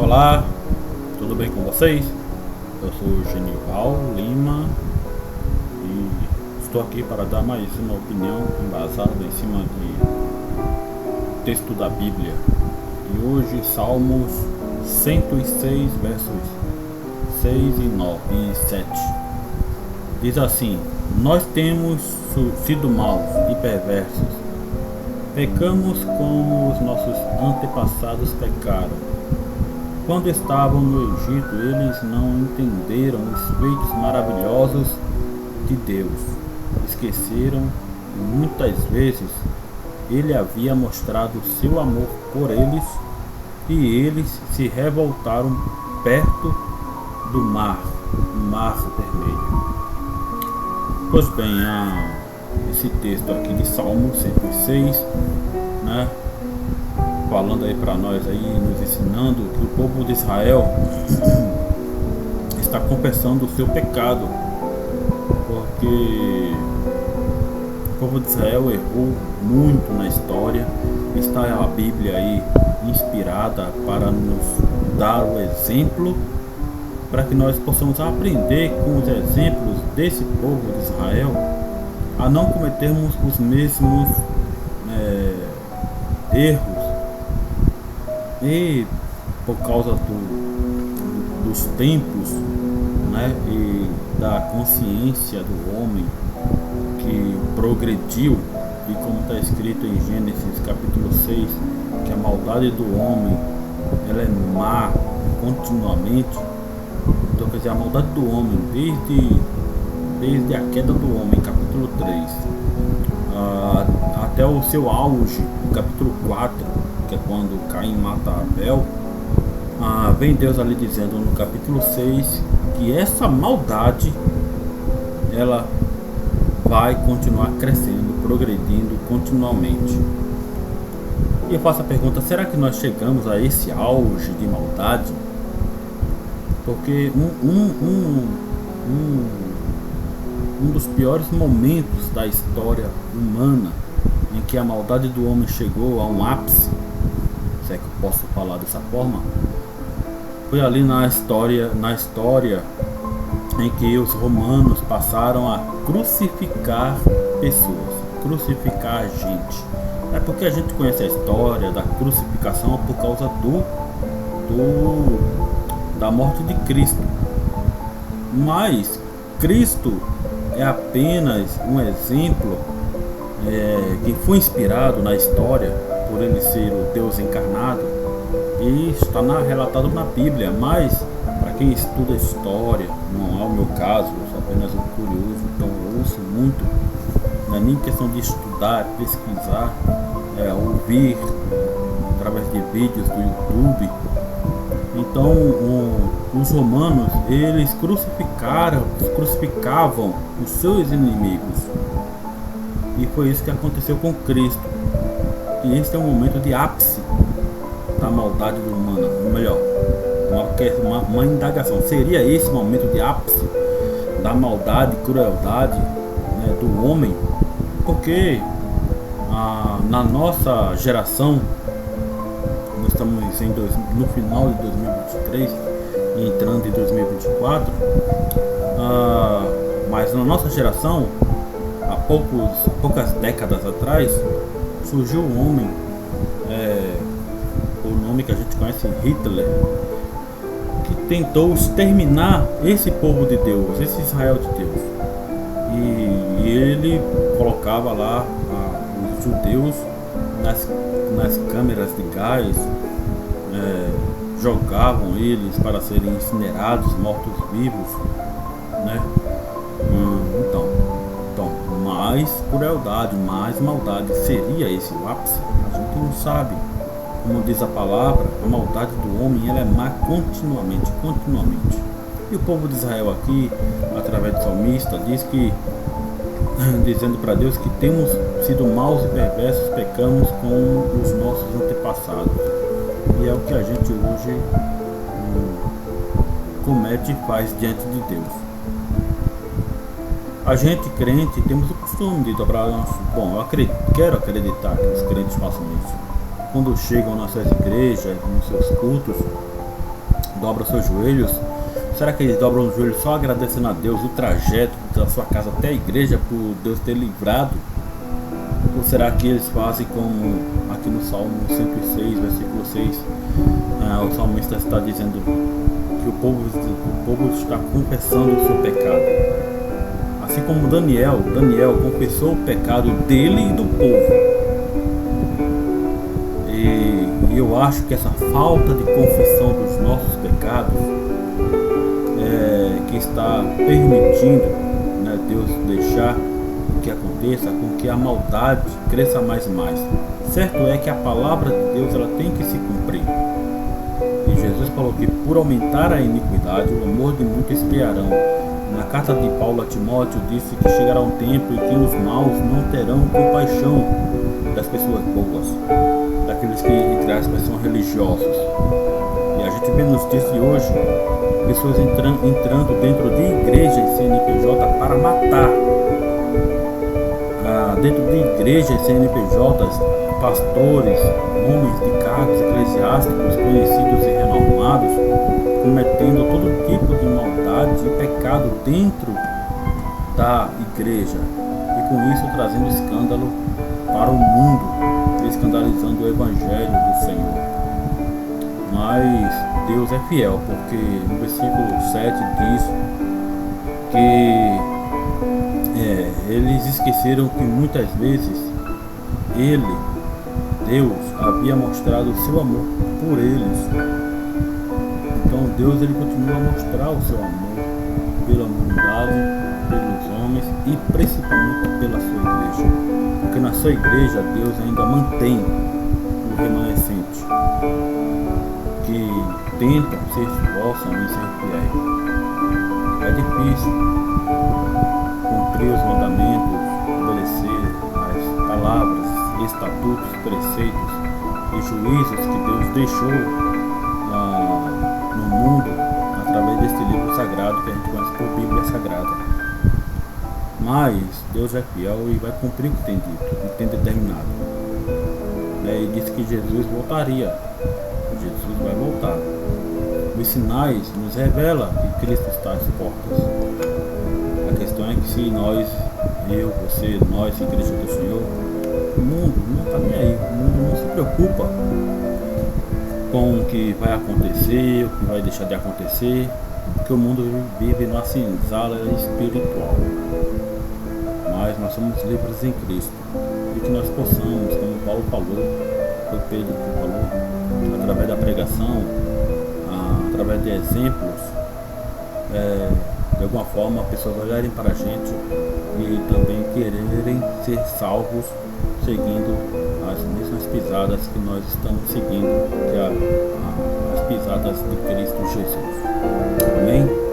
Olá, tudo bem com vocês? Eu sou o Genival Lima e estou aqui para dar mais uma opinião embasada em cima de texto da Bíblia. E hoje Salmos 106, versos 6 e 9 e 7. Diz assim: Nós temos sido maus e perversos. Pecamos como os nossos antepassados pecaram. Quando estavam no Egito, eles não entenderam os feitos maravilhosos de Deus. Esqueceram que muitas vezes ele havia mostrado seu amor por eles e eles se revoltaram perto do mar Vermelho. Pois bem, esse texto aqui de Salmo 106, né? Falando aí para nós aí, nos ensinando que o povo de Israel está confessando o seu pecado, porque o povo de Israel errou muito na história. Está a Bíblia aí inspirada para nos dar o exemplo, para que nós possamos aprender com os exemplos desse povo de Israel a não cometermos os mesmos erros. E por causa dos tempos, né, e da consciência do homem que progrediu, e como está escrito em Gênesis capítulo 6, que a maldade do homem ela é má continuamente. Então, quer dizer, a maldade do homem desde a queda do homem, capítulo 3, até o seu auge, capítulo 4, que é quando Caim mata Abel, vem Deus ali dizendo no capítulo 6 que essa maldade ela vai continuar crescendo, progredindo continuamente. E eu faço a pergunta: será que nós chegamos a esse auge de maldade? Porque um dos piores momentos da história humana em que a maldade do homem chegou a um ápice, se é que eu posso falar dessa forma, foi ali na história em que os romanos passaram a crucificar pessoas, crucificar a gente. É porque a gente conhece a história da crucificação por causa da morte de Cristo. Mas Cristo é apenas um exemplo que foi inspirado na história por ele ser o Deus encarnado, e está relatado na Bíblia. Mas para quem estuda história, não é o meu caso, eu sou apenas um curioso, então eu ouço muito, não é nem questão de estudar, pesquisar, ouvir através de vídeos do YouTube. Então os romanos, eles crucificavam os seus inimigos, e foi isso que aconteceu com Cristo. E este é um momento de ápice da maldade humana, ou melhor, uma indagação: seria esse momento de ápice da maldade e crueldade, né, do homem? Porque na nossa geração, nós estamos no final de 2023 e entrando em 2024, mas na nossa geração, há poucas décadas atrás, surgiu um homem, o nome que a gente conhece, Hitler, que tentou exterminar esse povo de Deus, esse Israel de Deus. E ele colocava lá os judeus nas câmeras de gás, jogavam eles para serem incinerados, mortos-vivos, né? Então, mais crueldade, mais maldade, seria esse o ápice? A gente não sabe. Como diz a palavra, a maldade do homem ela é má continuamente. E o povo de Israel aqui, através do salmista, dizendo para Deus que temos sido maus e perversos, pecamos com os nossos antepassados. E é o que a gente hoje comete e faz diante de Deus. A gente crente temos o costume de dobrar nosso... Bom, quero acreditar que os crentes façam isso. Quando chegam nas suas igrejas, nos seus cultos, dobram seus joelhos? Será que eles dobram os joelhos só agradecendo a Deus o trajeto da sua casa até a igreja por Deus ter livrado? Ou será que eles fazem como aqui no Salmo 106, versículo 6, o salmista está dizendo que o povo está confessando o seu pecado? Assim como Daniel confessou o pecado dele e do povo. E eu acho que essa falta de confissão dos nossos pecados que está permitindo, né, Deus deixar que aconteça com que a maldade cresça mais e mais. Certo é que a palavra de Deus ela tem que se cumprir. E Jesus falou que por aumentar a iniquidade, o amor de muitos esfriarão. Na carta de Paulo a Timóteo disse que chegará um tempo em que os maus não terão compaixão das pessoas boas, daqueles que, entre aspas, são religiosos. E a gente vê nos dias de hoje pessoas entrando dentro de igrejas CNPJ para matar. Dentro de igrejas CNPJs, pastores, homens de cargos eclesiásticos conhecidos e renomados, cometendo todo tipo de maldade e pecado dentro da igreja, e com isso trazendo escândalo para o mundo, escandalizando o evangelho do Senhor. Mas Deus é fiel, porque no versículo 7 diz que eles esqueceram que muitas vezes Deus havia mostrado o seu amor por eles. Então Deus continua a mostrar o seu amor pela humanidade, pelos homens e principalmente pela sua igreja, porque na sua igreja Deus ainda mantém o remanescente que tentam, se esforçam em ser fiéis. É difícil cumprir os mandamentos, obedecer as palavras, estatutos, preceitos e juízos que Deus deixou no mundo através deste livro sagrado que a gente conhece por Bíblia Sagrada. Mas Deus é fiel e vai cumprir o que tem dito, o que tem determinado. E disse que Jesus voltaria. Jesus vai voltar. Os sinais nos revelam que Cristo está às portas. A questão é que se nós, eu, você, nós, Igreja do Senhor, o mundo não está nem aí, o mundo não se preocupa com o que vai acontecer, o que vai deixar de acontecer, porque o mundo vive numa senzala espiritual. Mas nós somos livres em Cristo, e que nós possamos, como Paulo falou, foi Pedro que falou, através da pregação, através de exemplos, de alguma forma pessoas olharem para a gente e também quererem ser salvos seguindo as mesmas pisadas que nós estamos seguindo, que as pisadas de Cristo Jesus. Amém?